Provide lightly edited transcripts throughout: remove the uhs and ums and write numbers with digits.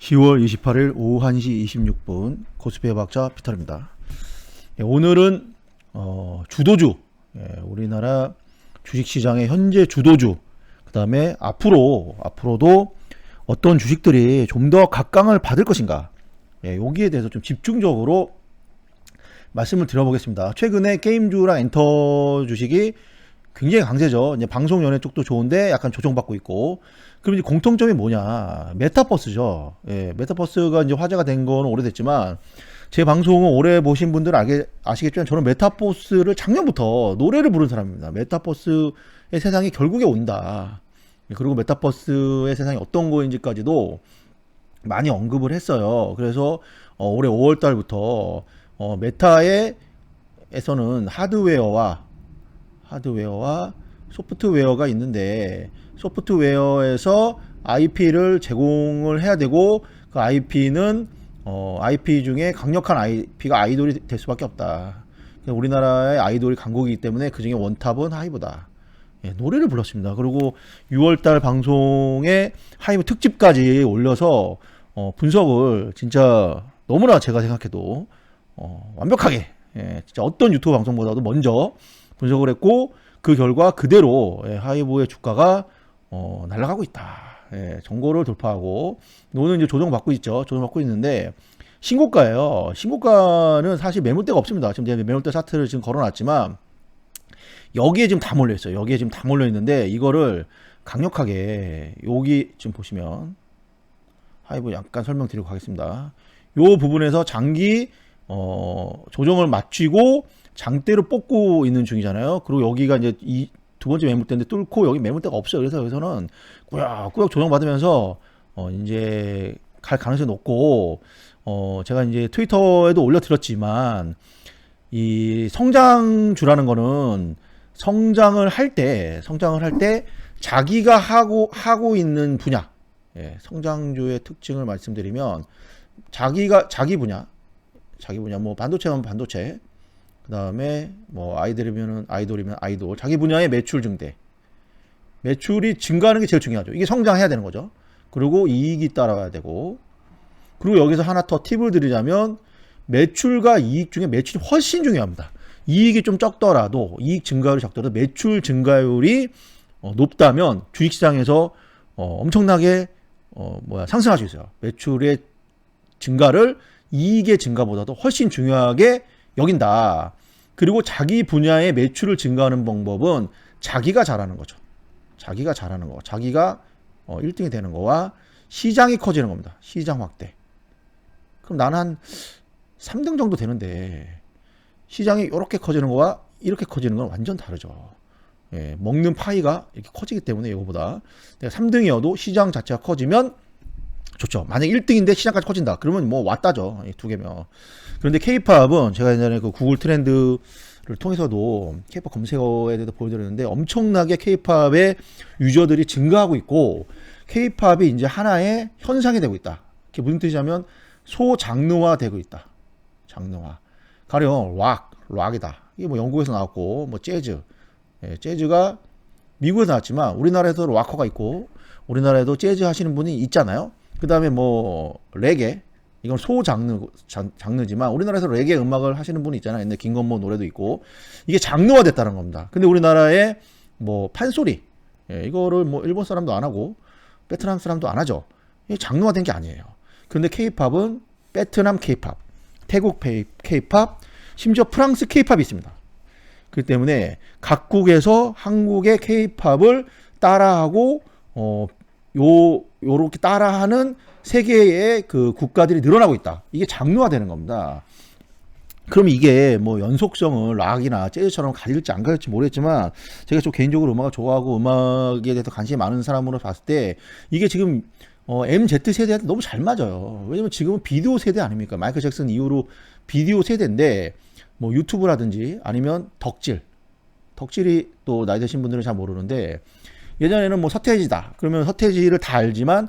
10월 28일 오후 1시 26분 코스피의 박자 피터입니다. 오늘은 주도주, 우리나라 주식시장의 현재 주도주, 그 다음에 앞으로도 어떤 주식들이 좀 더 각광을 받을 것인가, 여기에 대해서 좀 집중적으로 말씀을 드려보겠습니다. 최근에 게임주랑 엔터 주식이 굉장히 강세죠. 이제 방송 연예 쪽도 좋은데 약간 조정받고 있고. 그럼 이제 공통점이 뭐냐? 메타버스죠. 메타버스가 이제 화제가 된 거는 오래됐지만, 제 방송을 오래 보신 분들은 아시겠지만, 저는 메타버스를 작년부터 노래를 부른 사람입니다. 메타버스의 세상이 결국에 온다. 그리고 메타버스의 세상이 어떤 거인지까지도 많이 언급을 했어요. 그래서 올해 5월 달부터 메타에서는 하드웨어와 소프트웨어가 있는데, 소프트웨어에서 IP를 제공을 해야 되고, 그 IP는 IP 중에 강력한 IP가 아이돌이 될 수밖에 없다. 우리나라의 아이돌이 강국이기 때문에 그 중에 원탑은 하이브다. 노래를 불렀습니다. 그리고 6월달 방송에 하이브 특집까지 올려서 분석을 진짜 너무나 제가 생각해도 완벽하게, 진짜 어떤 유튜브 방송보다도 먼저 분석을 했고, 그 결과 그대로 하이브의 주가가 날아가고 있다. 정고를 돌파하고, 오늘 이제 조정받고 있죠. 조정받고 있는데 신고가예요. 신고가는 사실 매물대가 없습니다. 지금 제가 매물대 차트를 지금 걸어놨지만 여기에 지금 다 몰려 있어요. 여기에 지금 다 몰려 있는데, 이거를 강력하게, 여기 지금 보시면 하이브 약간 설명드리고 가겠습니다. 요 부분에서 장기 조정을 맞추고 장대로 뽑고 있는 중이잖아요. 그리고 여기가 이제 이 두 번째 매물대인데 뚫고 여기 매물대가 없어요. 그래서 여기서는 꾸역꾸역 조정받으면서 이제 갈 가능성이 높고, 제가 이제 트위터에도 올려드렸지만, 이 성장주라는 거는 성장을 할 때 자기가 하고 있는 분야, 성장주의 특징을 말씀드리면, 자기 분야 뭐 반도체면 반도체, 그 다음에 뭐 아이돌이면 아이돌, 자기 분야의 매출 증대, 매출이 증가하는 게 제일 중요하죠. 이게 성장해야 되는 거죠. 그리고 이익이 따라가야 되고, 그리고 여기서 하나 더 팁을 드리자면, 매출과 이익 중에 매출이 훨씬 중요합니다. 이익이 좀 적더라도, 이익 증가율이 적더라도 매출 증가율이 높다면 주식시장에서 엄청나게 상승할 수 있어요. 매출의 증가를 이익의 증가보다도 훨씬 중요하게 여긴다. 그리고 자기 분야의 매출을 증가하는 방법은 자기가 잘하는 거죠. 자기가 1등이 되는 거와 시장이 커지는 겁니다. 시장 확대. 그럼 나는 한 3등 정도 되는데, 시장이 이렇게 커지는 거와 이렇게 커지는 건 완전 다르죠. 먹는 파이가 이렇게 커지기 때문에, 이거보다 내가 3등이어도 시장 자체가 커지면 좋죠. 만약 1등인데 시장까지 커진다, 그러면 뭐 왔다죠. 이 두 개면. 그런데 K-팝은 제가 예전에 그 구글 트렌드를 통해서도 K-팝 검색어에 대해서 보여드렸는데, 엄청나게 K-팝의 유저들이 증가하고 있고, K-팝이 이제 하나의 현상이 되고 있다. 이게 무슨 뜻이냐면 소장르화 되고 있다. 장르화. 가령 락이다. 이게 뭐 영국에서 나왔고, 뭐 재즈가 미국에서 나왔지만 우리나라에도 락커가 있고, 우리나라에도 재즈 하시는 분이 있잖아요. 그 다음에 뭐 레게, 이건 장르지만 우리나라에서 레게 음악을 하시는 분이 있잖아요. 옛날 김건모 노래도 있고. 이게 장르화 됐다는 겁니다. 근데 우리나라에 뭐 판소리, 이거를 뭐 일본 사람도 안 하고 베트남 사람도 안 하죠. 이게 장르화 된 게 아니에요. 그런데 K-팝은 베트남 K-팝, 태국 K-팝, 심지어 프랑스 K-팝이 있습니다. 그렇기 때문에 각국에서 한국의 K-팝을 따라하고 요렇게 따라하는 세계의 그 국가들이 늘어나고 있다. 이게 장르화되는 겁니다. 그럼 이게 뭐 연속성을 락이나 재즈처럼 가질지 안 가질지 모르겠지만, 제가 좀 개인적으로 음악을 좋아하고 음악에 대해서 관심이 많은 사람으로 봤을 때, 이게 지금 MZ 세대한테 너무 잘 맞아요. 왜냐면 지금은 비디오 세대 아닙니까? 마이클 잭슨 이후로 비디오 세대인데, 뭐 유튜브라든지 아니면 덕질이 또 나이 드신 분들은 잘 모르는데, 예전에는 뭐 서태지다 그러면 서태지를 다 알지만,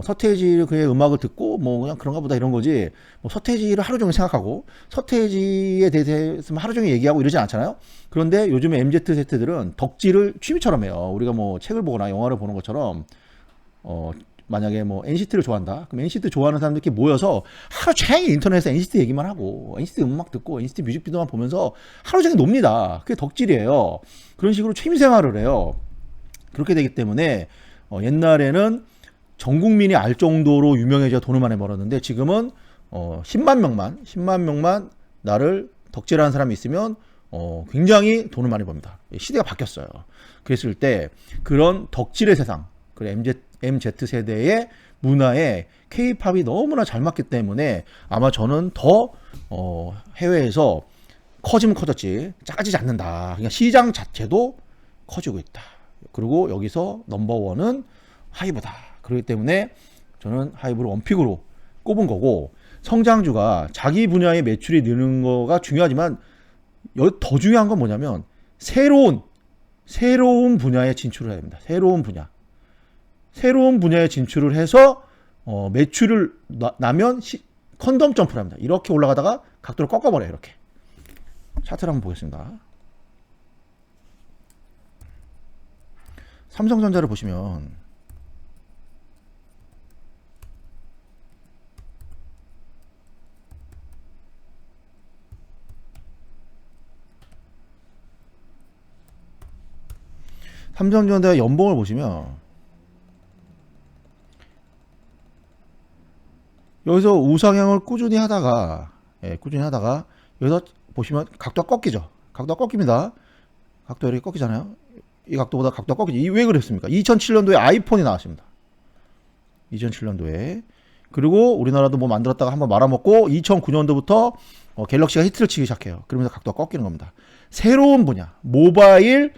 서태지 그의 음악을 듣고 뭐 그냥 그런가 보다 이런 거지, 뭐 서태지를 하루 종일 생각하고 서태지에 대해서 하루 종일 얘기하고 이러지 않잖아요. 그런데 요즘에 MZ 세대들은 덕질을 취미처럼 해요. 우리가 뭐 책을 보거나 영화를 보는 것처럼 만약에 뭐 NCT를 좋아한다. 그럼 NCT 좋아하는 사람들끼리 모여서 하루 종일 인터넷에서 NCT 얘기만 하고 NCT 음악 듣고 NCT 뮤직비디오만 보면서 하루 종일 놉니다. 그게 덕질이에요. 그런 식으로 취미생활을 해요. 그렇게 되기 때문에 옛날에는 전 국민이 알 정도로 유명해져 돈을 많이 벌었는데 지금은 10만 명만 나를 덕질하는 사람이 있으면 굉장히 돈을 많이 법니다. 시대가 바뀌었어요. 그랬을 때 그런 덕질의 세상, MZ세대의 문화에 K-팝이 너무나 잘 맞기 때문에 아마 저는 더 해외에서 커지면 커졌지 작아지지 않는다. 그러니까 시장 자체도 커지고 있다. 그리고 여기서 넘버원은 하이브다. 그렇기 때문에 저는 하이브를 원픽으로 꼽은 거고, 성장주가 자기 분야의 매출이 느는 거가 중요하지만 여기 더 중요한 건 뭐냐면 새로운 분야에 진출을 해야 됩니다. 새로운 분야에 진출을 해서 매출을 나면 컨덤 점프를 합니다. 이렇게 올라가다가 각도를 꺾어버려요. 이렇게 차트를 한번 보겠습니다. 삼성전자를 보시면 삼성전자 연봉을 보시면 여기서 우상향을 꾸준히 하다가 여기서 보시면 각도가 꺾이죠. 각도가 꺾입니다. 각도 이렇게 꺾이잖아요. 이 각도보다 각도가 꺾이죠. 왜 그랬습니까? 2007년도에 아이폰이 나왔습니다. 2007년도에. 그리고 우리나라도 뭐 만들었다가 한번 말아먹고 2009년도부터 갤럭시가 히트를 치기 시작해요. 그러면서 각도가 꺾이는 겁니다. 새로운 분야, 모바일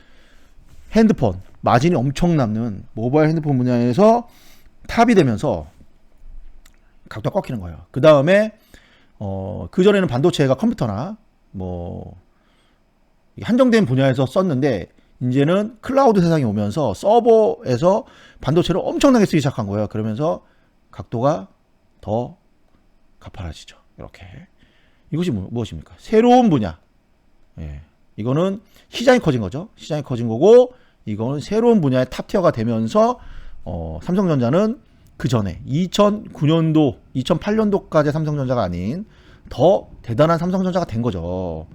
핸드폰, 마진이 엄청 남는 모바일 핸드폰 분야에서 탑이 되면서 각도가 꺾이는 거예요. 그 다음에 그전에는 반도체가 컴퓨터나 뭐 한정된 분야에서 썼는데 이제는 클라우드 세상이 오면서 서버에서 반도체를 엄청나게 쓰기 시작한 거예요. 그러면서 각도가 더 가파라지죠. 이렇게. 이것이 무엇입니까? 새로운 분야. 예. 이거는 시장이 커진 거죠. 시장이 커진 거고, 이거는 새로운 분야의 탑티어가 되면서 삼성전자는 그 전에 2009년도, 2008년도까지 삼성전자가 아닌 더 대단한 삼성전자가 된 거죠.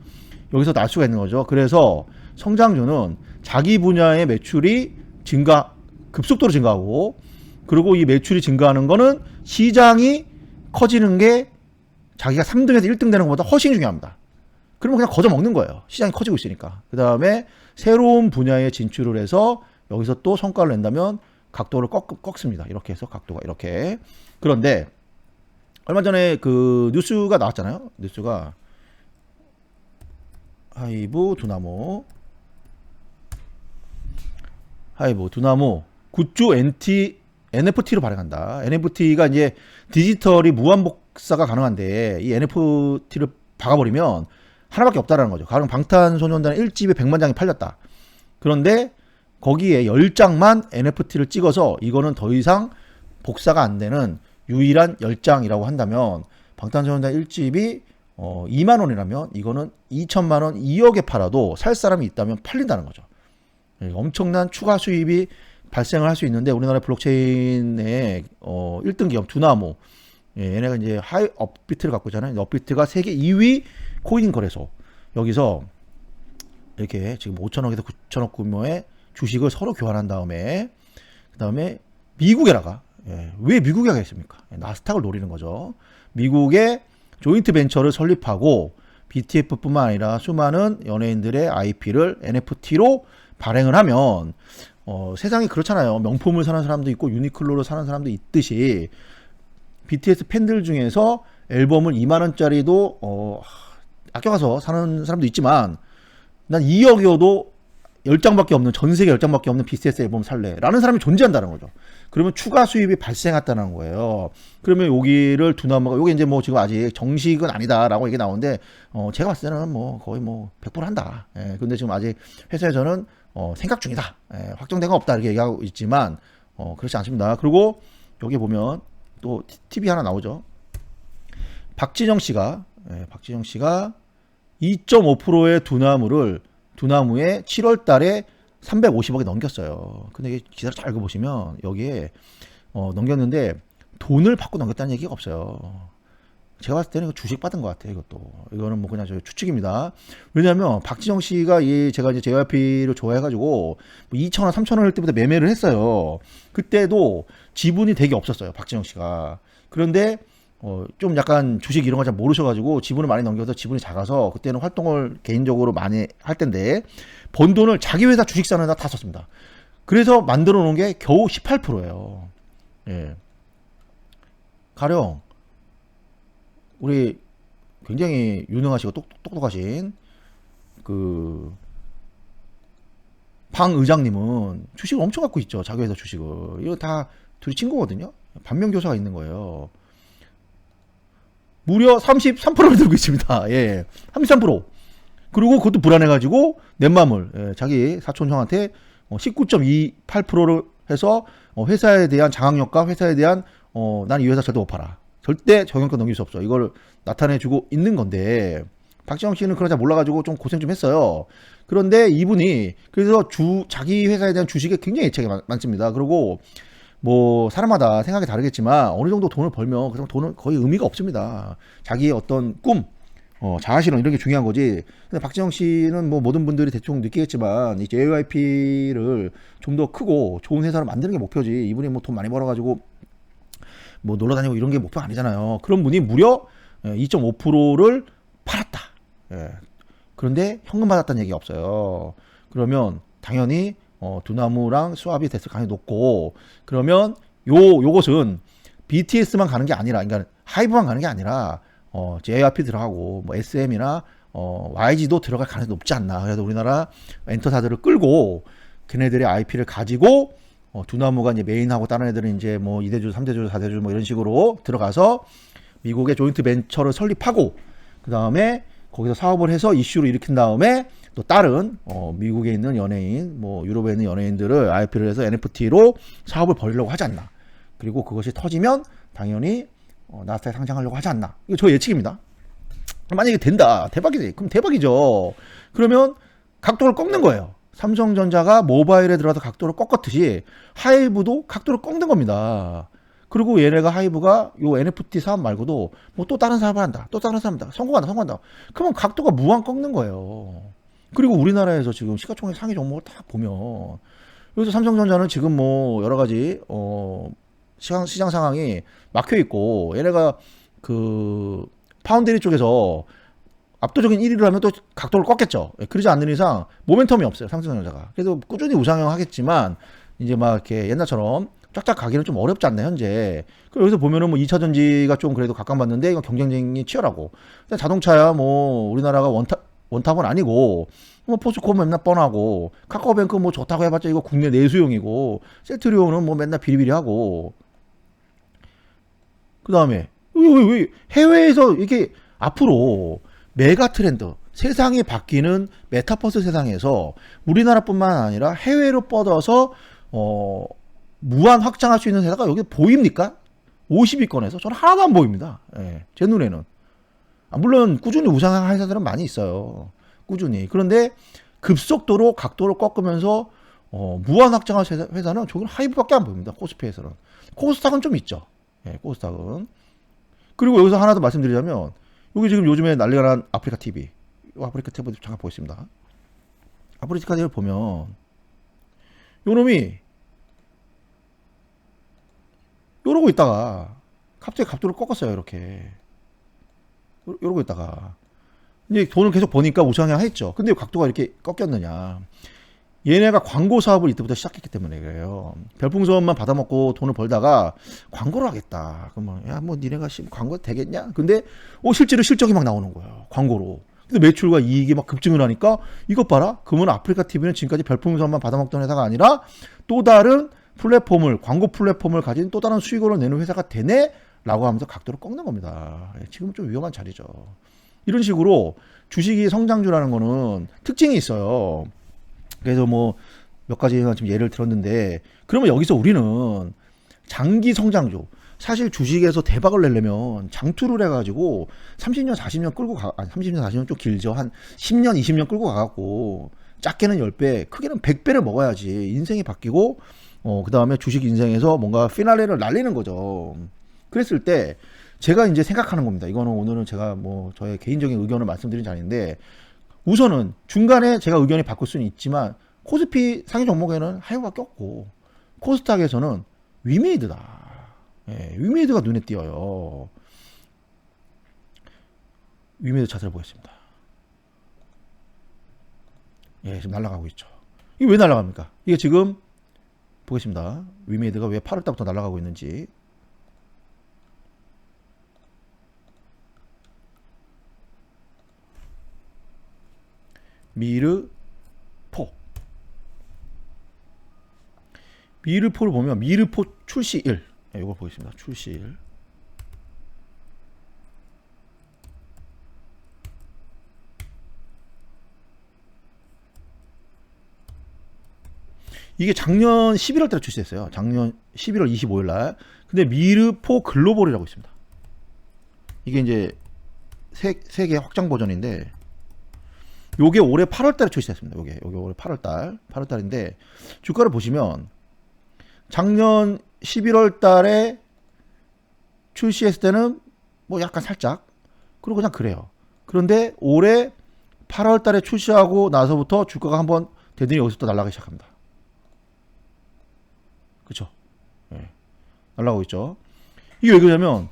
여기서 날 수가 있는 거죠. 그래서 성장주는 자기 분야의 매출이 급속도로 증가하고, 그리고 이 매출이 증가하는 거는 시장이 커지는 게 자기가 3등에서 1등 되는 것보다 훨씬 중요합니다. 그러면 그냥 거저 먹는 거예요. 시장이 커지고 있으니까. 그 다음에 새로운 분야에 진출을 해서 여기서 또 성과를 낸다면 각도를 꺾습니다. 이렇게 해서 각도가 이렇게. 그런데 얼마 전에 그 뉴스가 나왔잖아요. 뉴스가 하이브 두나무 굿즈 NFT로 발행한다. NFT가 이제 디지털이 무한 복사가 가능한데 이 NFT를 박아버리면 하나밖에 없다라는 거죠. 가령 방탄소년단 1집에 100만 장이 팔렸다. 그런데 거기에 10장만 NFT를 찍어서 이거는 더 이상 복사가 안 되는 유일한 10장이라고 한다면 방탄소년단 1집이 2만 원이라면 이거는 2천만 원, 2억에 팔아도 살 사람이 있다면 팔린다는 거죠. 엄청난 추가 수입이 발생을 할 수 있는데 우리나라 블록체인의 1등 기업 두나무, 얘네가 이제 업비트를 갖고 있잖아요. 업비트가 세계 2위 코인 거래소. 여기서 이렇게 지금 5천억에서 9천억 규모의 주식을 서로 교환한 다음에 그 다음에 미국에다가 왜 미국에 가겠습니까? 나스닥을 노리는 거죠. 미국의 조인트 벤처를 설립하고 BTS뿐만 아니라 수많은 연예인들의 IP를 NFT로 발행을 하면 세상이 그렇잖아요. 명품을 사는 사람도 있고 유니클로를 사는 사람도 있듯이 BTS 팬들 중에서 앨범을 2만 원짜리도 아껴가서 사는 사람도 있지만 난 2억이어도 10장밖에 없는, 전 세계 10장밖에 없는 BTS 앨범 살래 라는 사람이 존재한다는 거죠. 그러면 추가 수입이 발생했다는 거예요. 그러면 여기를 두나무가, 여기 이제 뭐 지금 아직 정식은 아니다라고 얘기 나오는데 제가 봤을 때는 뭐 거의 뭐 100% 한다. 근데 지금 아직 회사에서는 생각 중이다. 확정된 건 없다 이렇게 얘기하고 있지만 그렇지 않습니다. 그리고 여기 보면 또 TV 하나 나오죠. 박진영 씨가 2.5%의 두나무에 7월 달에 350억이 넘겼어요. 근데 기사를 잘 읽어보시면 여기에 넘겼는데 돈을 받고 넘겼다는 얘기가 없어요. 제가 봤을 때는 이거 주식 받은 것 같아요. 이것도 이거는 뭐 그냥 저 추측입니다. 왜냐하면 박지영 씨가 제가 이제 JYP를 좋아해가지고 2,000원, 3,000원 할 때부터 매매를 했어요. 그때도 지분이 되게 없었어요. 박지영 씨가. 그런데 좀 약간 주식 이런 거 잘 모르셔가지고 지분을 많이 넘겨서 지분이 작아서 그때는 활동을 개인적으로 많이 할 텐데 번 돈을 자기 회사 주식 사는 데다 다 썼습니다. 그래서 만들어 놓은 게 겨우 18%예요. 예. 가령 우리 굉장히 유능하시고 똑똑하신 그 방 의장님은 주식을 엄청 갖고 있죠. 자기 회사 주식을. 이거 다 둘이 친구거든요. 반면교사가 있는 거예요. 무려 33%를 들고 있습니다. 예. 33%. 그리고 그것도 불안해가지고 넷마음을 자기 사촌 형한테 19.28%를 해서 회사에 대한 장악력과 회사에 대한 난 이 회사 절대 못 팔아. 절대 정형권 넘길 수 없어. 이걸 나타내주고 있는 건데 박지영 씨는 그런 잘 몰라가지고 좀 고생 좀 했어요. 그런데 이분이 그래서 자기 회사에 대한 주식에 굉장히 애착이 많습니다. 그리고 뭐 사람마다 생각이 다르겠지만 어느 정도 돈을 벌면 그럼 돈은 거의 의미가 없습니다. 자기의 어떤 꿈, 자아실현 이런 게 중요한 거지. 근데 박지영 씨는 뭐 모든 분들이 대충 느끼겠지만 이 JYP를 좀 더 크고 좋은 회사를 만드는 게 목표지. 이분이 뭐 돈 많이 벌어가지고 뭐 놀러 다니고 이런 게 목표 아니잖아요. 그런 분이 무려 2.5%를 팔았다. 예. 그런데 현금 받았다는 얘기가 없어요. 그러면 당연히 두나무랑 수합이 됐을 가능성이 높고 그러면 요것은 BTS만 가는 게 아니라 그러니까 하이브만 가는 게 아니라 JYP 들어가고 뭐 SM이나 YG도 들어갈 가능성이 높지 않나. 그래서 우리나라 엔터사들을 끌고 걔네들의 IP를 가지고 두나무가 이제 메인하고 다른 애들은 이제 뭐 2대주, 3대주, 4대주 뭐 이런 식으로 들어가서 미국의 조인트 벤처를 설립하고 그 다음에 거기서 사업을 해서 이슈를 일으킨 다음에 또 다른 미국에 있는 연예인, 뭐 유럽에 있는 연예인들을 IP를 해서 NFT로 사업을 벌이려고 하지 않나. 그리고 그것이 터지면 당연히 나스닥에 상장하려고 하지 않나. 이거 저 예측입니다. 만약에 된다, 대박이지. 그럼 대박이죠. 그러면 각도를 꺾는 거예요. 삼성전자가 모바일에 들어가서 각도를 꺾었듯이 하이브도 각도를 꺾는 겁니다. 그리고 얘네가 하이브가 요 NFT 사업 말고도 뭐 또 다른 사업을 한다. 또 다른 사업을 한다. 성공한다. 그러면 각도가 무한 꺾는 거예요. 그리고 우리나라에서 지금 시가총액 상위 종목을 딱 보면 여기서 삼성전자는 지금 뭐 여러 가지 시장 상황이 막혀 있고 얘네가 그 파운드리 쪽에서 압도적인 1위를 하면 또 각도를 꺾겠죠. 그러지 않는 이상 모멘텀이 없어요. 삼성전자가. 그래도 꾸준히 우상향 하겠지만 이제 막 이렇게 옛날처럼 쫙쫙 가기는 좀 어렵지 않나 현재. 여기서 보면은 뭐 2차 전지가 좀 그래도 각광받는데 이건 경쟁이 치열하고. 자동차야 뭐 우리나라가 원탑은 아니고 뭐 포스코 맨날 뻔하고 카카오뱅크 뭐 좋다고 해봤자 이거 국내 내수용이고 셀트리온은 뭐 맨날 비리비리하고. 그 다음에 왜 해외에서 이게 앞으로 메가 트렌드 세상이 바뀌는 메타버스 세상에서 우리나라뿐만 아니라 해외로 뻗어서 무한 확장할 수 있는 회사가 여기 보입니까? 50위권에서 저는 하나도 안 보입니다. 예, 제 눈에는. 물론 꾸준히 우상향 회사들은 많이 있어요. 꾸준히. 그런데 급속도로 각도를 꺾으면서 무한 확장할 회사는 저기는 하이브밖에 안 보입니다. 코스피에서는. 코스닥은 좀 있죠. 예, 코스닥은. 그리고 여기서 하나 더 말씀드리자면 여기 지금 요즘에 난리가 난 아프리카 TV. 아프리카 TV 잠깐 보겠습니다. 아프리카 TV를 보면 요 놈이 이러고 있다가 갑자기 각도를 꺾었어요. 이렇게 이러고 있다가 이제 돈을 계속 버니까 우상향 했죠. 근데 왜 각도가 이렇게 꺾였느냐. 얘네가 광고 사업을 이때부터 시작했기 때문에 그래요. 별풍선만 받아먹고 돈을 벌다가 광고를 하겠다. 그러면 야 뭐 니네가 광고 되겠냐? 근데 실제로 실적이 막 나오는 거예요. 광고로. 근데 매출과 이익이 막 급증을 하니까 이것 봐라. 그러면 아프리카 TV는 지금까지 별풍선만 받아먹던 회사가 아니라 또 다른 플랫폼을 광고 플랫폼을 가진 또 다른 수익을 내는 회사가 되네? 라고 하면서 각도를 꺾는 겁니다. 지금 좀 위험한 자리죠. 이런 식으로 주식이 성장주라는 거는 특징이 있어요. 그래서 뭐 몇 가지 지금 예를 들었는데 그러면 여기서 우리는 장기 성장주 사실 주식에서 대박을 내려면 장투를 해가지고 30년 40년 끌고 30년 40년 좀 길죠. 한 10년 20년 끌고 가갖고 작게는 10배 크게는 100배를 먹어야지 인생이 바뀌고 그 다음에 주식 인생에서 뭔가 피날레를 날리는 거죠. 그랬을 때 제가 이제 생각하는 겁니다. 이거는 오늘은 제가 뭐 저의 개인적인 의견을 말씀드린 자리인데, 우선은 중간에 제가 의견이 바꿀 수는 있지만 코스피 상위 종목에는 하이오밖에 없고 코스닥에서는 위메이드다. 예, 위메이드가 눈에 띄어요. 위메이드 차트를 보겠습니다. 예, 지금 날아가고 있죠. 이게 왜 날아갑니까? 이게 지금 보겠습니다. 위메이드가 왜 8월달부터 날아가고 있는지. 미르포. 미르포를 보면 미르포 출시일. 네, 이걸 보겠습니다. 출시일. 이게 작년 11월 달에 출시했어요. 작년 11월 25일 날. 근데 미르포 글로벌이라고 있습니다. 이게 이제 세계 확장 버전인데, 요게 올해 8월 달에 출시했습니다. 요게 올해 8월 달인데, 주가를 보시면 작년 11월 달에 출시했을 때는 뭐 약간 살짝, 그리고 그냥 그래요. 그런데 올해 8월 달에 출시하고 나서부터 주가가 한번 대등히 여기서부터 날아가기 시작합니다. 그쵸? 예. 날아가고 있죠. 이게 왜 그러냐면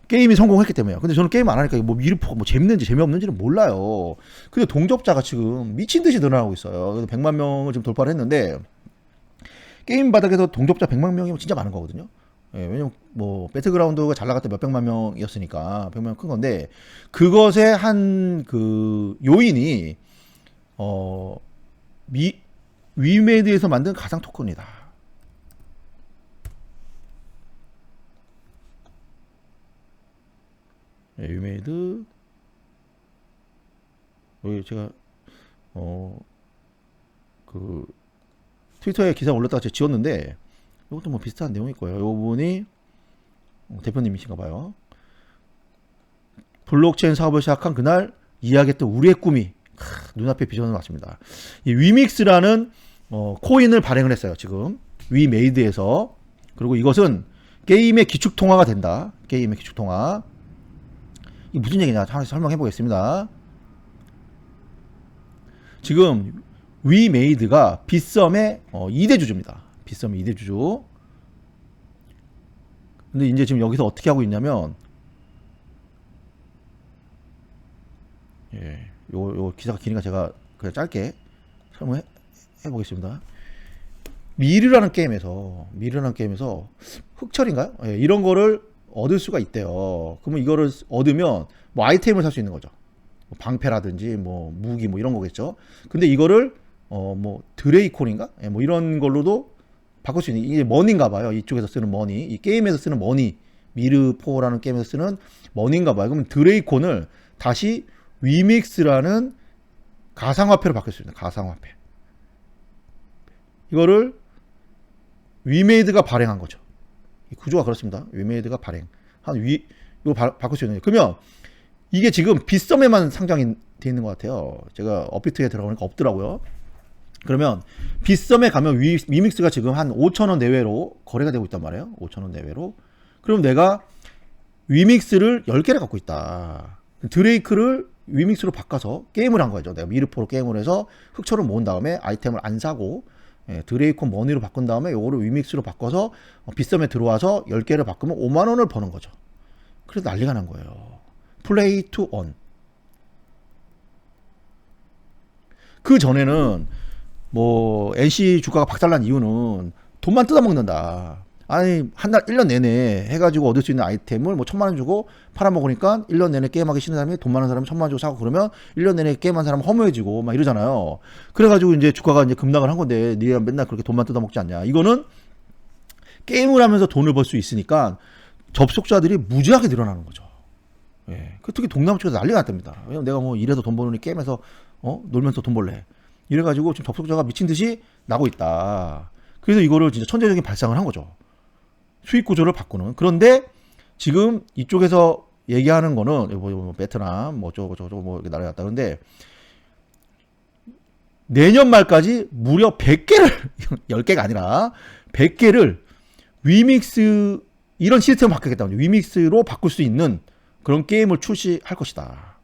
게임이 성공했기 때문에요. 근데 저는 게임 안 하니까 뭐 미르포가 뭐 재밌는지 재미없는지는 몰라요. 근데 동접자가 지금 미친 듯이 늘어나고 있어요. 그래서 100만 명을 지금 돌파를 했는데, 게임 바닥에서 동접자 100만 명이면 진짜 많은 거거든요. 예, 왜냐면 뭐 배틀그라운드가 잘 나갈 때 몇백만 명이었으니까 100만 명 큰 건데, 그것의 한 그 요인이 위메이드에서 만든 가상 토큰이다. 예, 위메이드. 여기 제가 그 트위터에 기사 올렸다가 제가 지웠는데, 이것도 뭐 비슷한 내용일 거예요. 이분이 대표님이신가 봐요. 블록체인 사업을 시작한 그날 이야기했던 우리의 꿈이 눈앞에 비전을 왔습니다. 이 위믹스라는 코인을 발행을 했어요. 지금 위메이드에서. 그리고 이것은 게임의 기축통화가 된다. 게임의 기축통화. 이게 무슨 얘기냐 하나씩 설명해 보겠습니다. 지금 위메이드가 빗썸의 2대 주주입니다. 빗썸의 2대 주주. 근데 이제 지금 여기서 어떻게 하고 있냐면, 예, 요 기사가 기니까 제가 그냥 짧게 설명해 보겠습니다. 미르라는 게임에서 흑철인가요? 예, 이런 거를 얻을 수가 있대요. 그러면 이거를 얻으면 뭐 아이템을 살 수 있는 거죠. 방패라든지 뭐 무기 뭐 이런 거겠죠. 근데 이거를 뭐 드레이콘인가? 예, 뭐 이런 걸로도 바꿀 수 있는, 이게 머니인가 봐요. 이쪽에서 쓰는 머니, 이 게임에서 쓰는 머니, 미르포라는 게임에서 쓰는 머니인가 봐요. 그러면 드레이콘을 다시 위믹스라는 가상화폐로 바꿀 수 있는, 가상화폐. 이거를 위메이드가 발행한 거죠. 이 구조가 그렇습니다. 위메이드가 발행 이거 바꿀 수 있는. 그러면 이게 지금 빗썸에만 상장이 돼 있는 것 같아요. 제가 업비트에 들어가니까 없더라고요. 그러면 빗썸에 가면 위믹스가 지금 한 5,000원 내외로 거래가 되고 있단 말이에요. 5,000원 내외로. 그럼 내가 위믹스를 10개를 갖고 있다. 드레이크를 위믹스로 바꿔서 게임을 한 거죠. 내가 미르포로 게임을 해서 흑철을 모은 다음에 아이템을 안 사고, 예, 드레이콘 머니로 바꾼 다음에 요거를 위믹스로 바꿔서 빗썸에 들어와서 10개를 바꾸면 5만 원을 버는 거죠. 그래서 난리가 난 거예요. 플레이 투 온. 그 전에는 뭐 NC 주가가 박살난 이유는 돈만 뜯어먹는다. 아니 한 달 1년 내내 해가지고 얻을 수 있는 아이템을 뭐 1,000만 원 주고 팔아먹으니까 1년 내내 게임하기 싫은 사람이 돈 많은 사람이 1,000만 원 주고 사고, 그러면 1년 내내 게임한 사람은 허무해지고 막 이러잖아요. 그래가지고 이제 주가가 이제 급락을 한 건데, 니가 맨날 그렇게 돈만 뜯어먹지 않냐. 이거는 게임을 하면서 돈을 벌 수 있으니까 접속자들이 무지하게 늘어나는 거죠. 예. 특히 동남아 쪽에서 난리가 났답니다. 왜냐면 내가 뭐 이래서 돈 버느니 게임에서 놀면서 돈 벌래. 이래가지고 지금 접속자가 미친 듯이 나고 있다. 그래서 이거를 진짜 천재적인 발상을 한 거죠. 수익 구조를 바꾸는. 그런데 지금 이쪽에서 얘기하는 거는 뭐 베트남 뭐 저거 뭐 이렇게 나라에 갔다. 그런데 내년 말까지 무려 100개를 10개가 아니라 100개를 위믹스 이런 시스템을 바꾸겠다. 위믹스로 바꿀 수 있는 그런 게임을 출시할 것이다.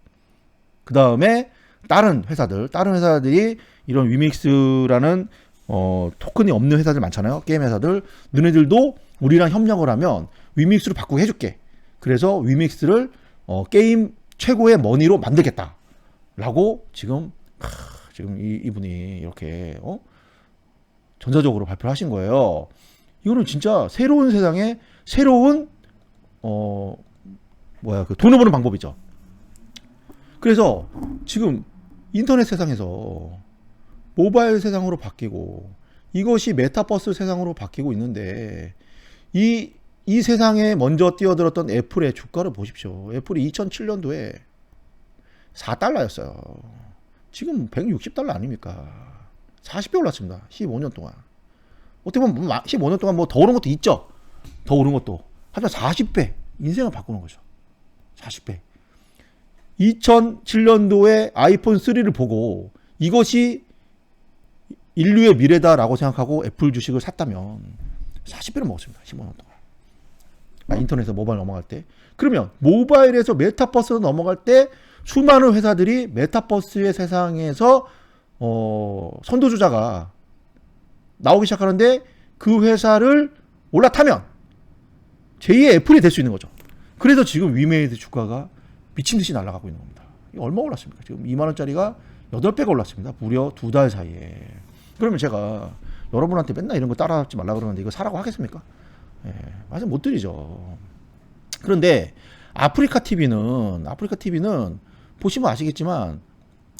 그 다음에 다른 회사들이 이런 위믹스라는 토큰이 없는 회사들 많잖아요. 게임 회사들. 너네들도 우리랑 협력을 하면 위믹스로 바꾸게 해줄게. 그래서 위믹스를 게임 최고의 머니로 만들겠다. 라고 지금 이분이 이렇게 전자적으로 발표를 하신 거예요. 이거는 진짜 새로운 세상에 새로운 그 돈을 버는 방법이죠. 그래서 지금 인터넷 세상에서 모바일 세상으로 바뀌고 이것이 메타버스 세상으로 바뀌고 있는데 이 세상에 먼저 뛰어들었던 애플의 주가를 보십시오. 애플이 2007년도에 4달러였어요. 지금 160달러 아닙니까? 40배 올랐습니다. 15년 동안. 어떻게 보면 15년 동안 뭐 더 오른 것도 있죠. 더 오른 것도. 하지만 40배. 인생을 바꾸는 거죠. 40배. 2007년도에 아이폰 3를 보고 이것이 인류의 미래다라고 생각하고 애플 주식을 샀다면 40배를 먹었습니다. 15년 동안. 인터넷에서 모바일 넘어갈 때. 그러면 모바일에서 메타버스로 넘어갈 때 수많은 회사들이 메타버스의 세상에서 선도주자가 나오기 시작하는데 그 회사를 올라타면 제2의 애플이 될 수 있는 거죠. 그래서 지금 위메이드 주가가 미친듯이 날아가고 있는 겁니다. 이거 얼마 올랐습니까? 지금 2만원짜리가 8배가 올랐습니다. 무려 2달 사이에. 그러면 제가 여러분한테 맨날 이런 거 따라하지 말라 그러는데 이거 사라고 하겠습니까? 예, 말씀 못 드리죠. 그런데 아프리카 TV는 보시면 아시겠지만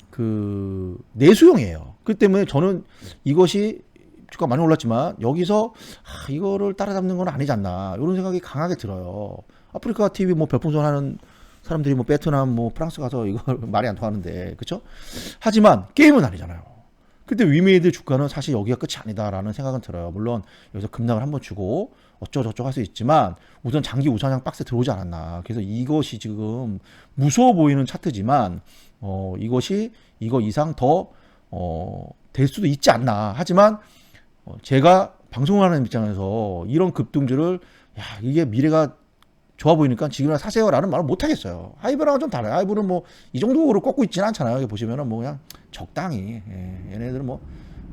그 내수용이에요. 그렇기 때문에 저는 이것이 주가 많이 올랐지만 여기서 이거를 따라잡는 건 아니지 않나 이런 생각이 강하게 들어요. 아프리카 TV 뭐 별풍선하는 사람들이 뭐 베트남 뭐 프랑스 가서 이거 말이 안 통하는데 그렇죠? 하지만 게임은 아니잖아요. 그때 위메이드 주가는 사실 여기가 끝이 아니다라는 생각은 들어요. 물론 여기서 급락을 한번 주고 어쩌고저쩌고 할 수 있지만 우선 장기 우상향 박스에 들어오지 않았나. 그래서 이것이 지금 무서워 보이는 차트지만 이것이 이거 이상 더 될 수도 있지 않나. 하지만 제가 방송하는 입장에서 이런 급등주를 이게 미래가 좋아 보이니까 지금이나 사세요라는 말을 못 하겠어요. 하이브랑은 좀 달라요. 하이브는 뭐 이 정도로 꺾고 있지는 않잖아요. 여기 보시면은 뭐 그냥 적당히 얘네들은 뭐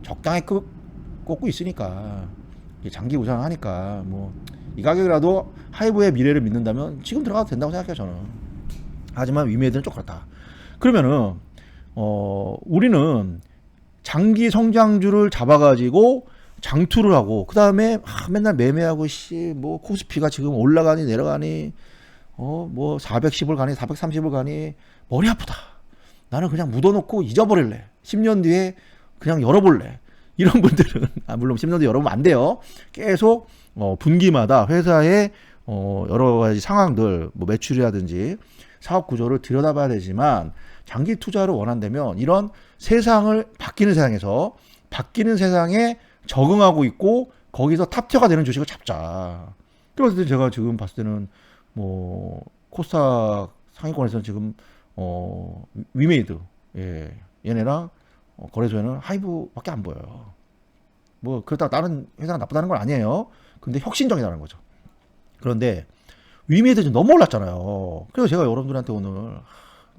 적당히 꺾고 있으니까 장기 우상하니까 뭐 이 가격이라도 하이브의 미래를 믿는다면 지금 들어가도 된다고 생각해요 저는. 하지만 위메이드는 좀 그렇다. 그러면은 우리는 장기 성장주를 잡아가지고 장투를 하고 그 다음에 맨날 매매하고 뭐 코스피가 지금 올라가니 내려가니 뭐 410을 가니 430을 가니 머리 아프다. 나는 그냥 묻어놓고 잊어버릴래. 10년 뒤에 그냥 열어볼래. 이런 분들은 물론 10년 뒤에 열어보면 안 돼요. 계속 분기마다 회사의 여러 가지 상황들 뭐 매출이라든지 사업 구조를 들여다봐야 되지만 장기 투자를 원한다면 이런 세상을 바뀌는 세상에서 바뀌는 세상에 적응하고 있고 거기서 탑티어가 되는 주식을 잡자. 그래서 제가 지금 봤을 때는 뭐 코스닥 상위권에서는 지금 위메이드 얘네랑 거래소에는 하이브밖에 안 보여요. 뭐 그렇다고 다른 회사가 나쁘다는 건 아니에요. 근데 혁신적이라는 거죠. 그런데 위메이드 지금 너무 올랐잖아요. 그래서 제가 여러분들한테 오늘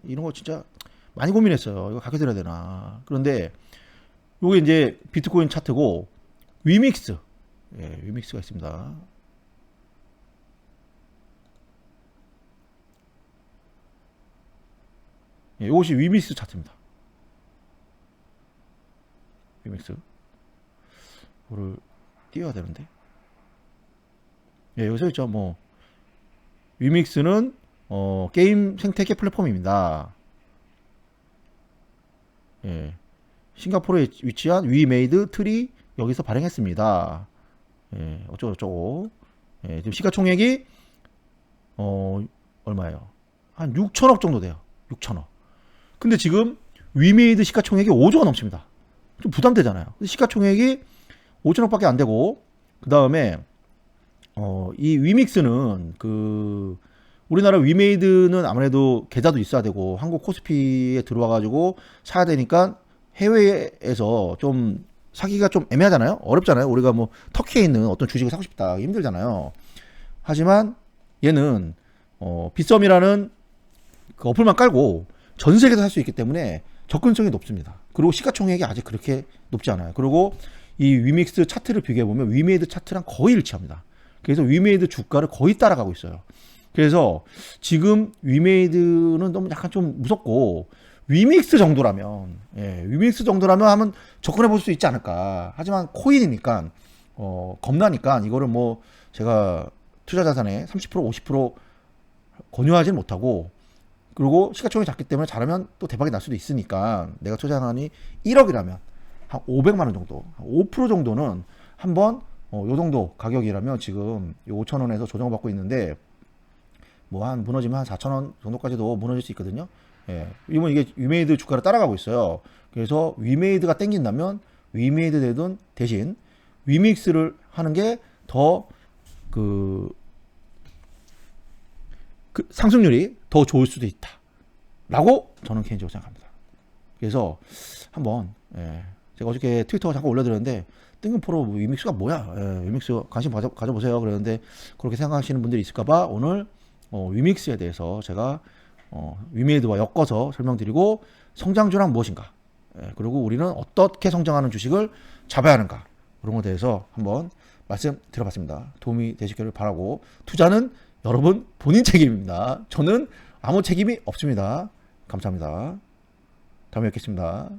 이런 거 진짜 많이 고민했어요. 이거 가르쳐 드려야 되나. 그런데 요게 이제 비트코인 차트고 위믹스. 위믹스가 있습니다. 이것이 위믹스 차트입니다. 위믹스. 이거를 띄워야 되는데. 여기서 있죠. 뭐 위믹스는 게임 생태계 플랫폼입니다. 싱가포르에 위치한 위메이드 트리 여기서 발행했습니다. 어쩌고저쩌고. 지금 시가총액이 얼마예요? 한 6천억 정도 돼요. 6천억. 근데 지금 위메이드 시가총액이 5조가 넘칩니다. 좀 부담되잖아요. 시가총액이 5천억밖에 안 되고 그 다음에 이 위믹스는 그 우리나라 위메이드는 아무래도 계좌도 있어야 되고 한국 코스피에 들어와 가지고 사야 되니까 해외에서 좀 사기가 좀 애매하잖아요. 어렵잖아요. 우리가 뭐 터키에 있는 어떤 주식을 사고 싶다 힘들잖아요. 하지만 얘는 빗썸이라는 그 어플만 깔고 전 세계에서 살 수 있기 때문에 접근성이 높습니다. 그리고 시가총액이 아직 그렇게 높지 않아요. 그리고 이 위믹스 차트를 비교해 보면 위메이드 차트랑 거의 일치합니다. 그래서 위메이드 주가를 거의 따라가고 있어요. 그래서 지금 위메이드는 너무 약간 좀 무섭고 위믹스 정도라면, 위믹스 정도라면 하면 접근해 볼 수 있지 않을까. 하지만 코인이니까 겁나니까 이거를 뭐 제가 투자 자산의 30% 50% 권유하지는 못하고, 그리고 시가총액이 작기 때문에 잘하면 또 대박이 날 수도 있으니까 내가 투자 자산이 1억이라면 한 500만 원 정도, 5% 정도는 한번 요 정도 가격이라면 지금 5,000원에서 조정을 받고 있는데 뭐 한 무너지면 한 4,000원 정도까지도 무너질 수 있거든요. 이번 이게 위메이드 주가를 따라가고 있어요. 그래서 위메이드가 땡긴다면 위메이드 되든 대신 위믹스를 하는 게 더 그 상승률이 더 좋을 수도 있다 라고 저는 개인적으로 생각합니다. 그래서 한번 제가 어저께 트위터 잠깐 올려드렸는데 뜬금포로 위믹스가 뭐야, 위믹스 관심 가져보세요 그러는데 그렇게 생각하시는 분들이 있을까봐 오늘 위믹스에 대해서 제가 위메이드와 엮어서 설명드리고 성장주란 무엇인가, 그리고 우리는 어떻게 성장하는 주식을 잡아야 하는가, 그런 것에 대해서 한번 말씀 드려봤습니다. 도움이 되시기를 바라고, 투자는 여러분 본인 책임입니다. 저는 아무 책임이 없습니다. 감사합니다. 다음에 뵙겠습니다.